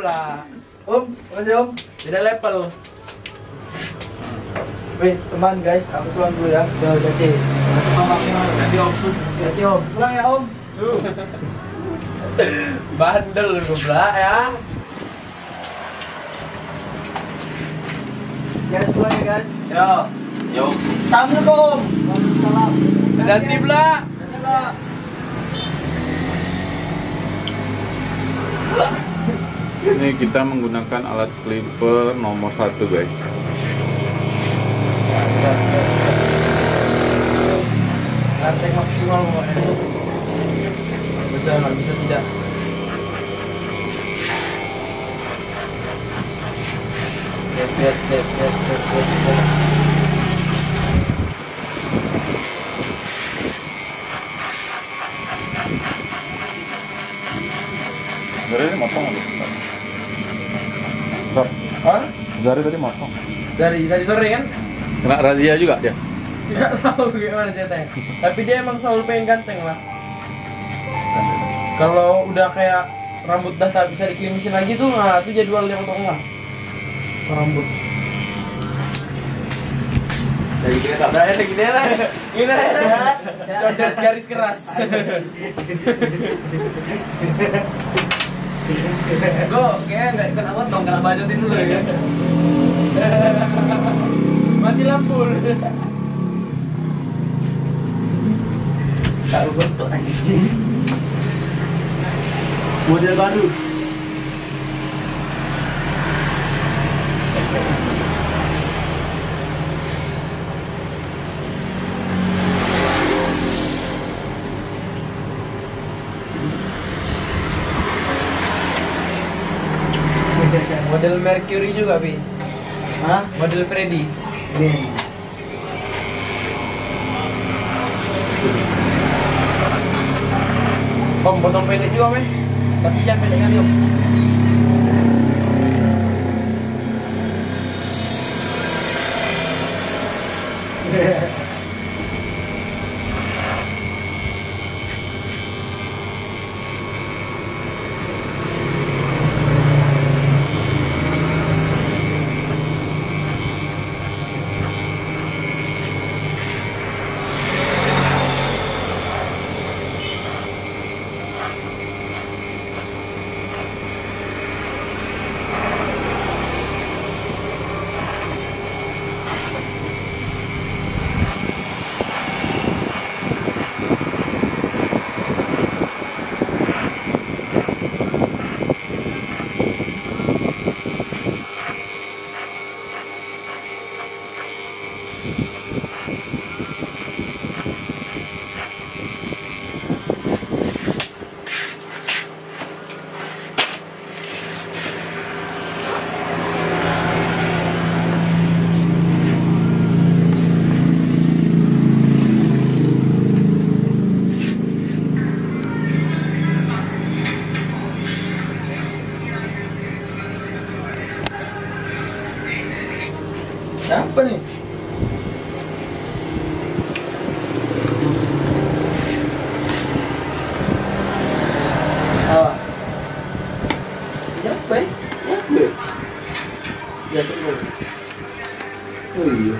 lah. Makasih Om. Beda level. Wih, teman guys, aku pulang dulu ya. Udah jadi. Nanti Om. Jadi Om. Pulang ya Om. Bandel goblok ya. Guys, pulang ya guys. Yo. Assalamualaikum. Waalaikumsalam. Hati Bla. Ini kita menggunakan alat clipper nomor 1 guys. Rantai maksimal pokoknya. Nggak bisa tidak. Lihat. Zari tadi motong atau Hah? Zari tadi motong. Dari sore kan? Kena razia juga dia. Nggak tahu gimana ceritanya. Tapi dia emang selalu pengen ganteng lah. Kalau udah kayak rambut dah tak bisa dikelimisin lagi tuh, nah itu jadwal dia potong lah. Rambut. Dari kita tak berani lagi dia lah. Gini lah. Condet garis keras. Gue kayaknya nggak kena potong, kena bajotin dulu ya. Mati lampu. Tahu bentuk anjing. Model baru. Model Mercury juga, Pi. Hah? Model Freddy. Ini. Om, potong pendek juga, men. Tapi jangan pendek kali, Om. Apa nih? Ah. Siapa ya? Siapa? Ya betul. Oh iya.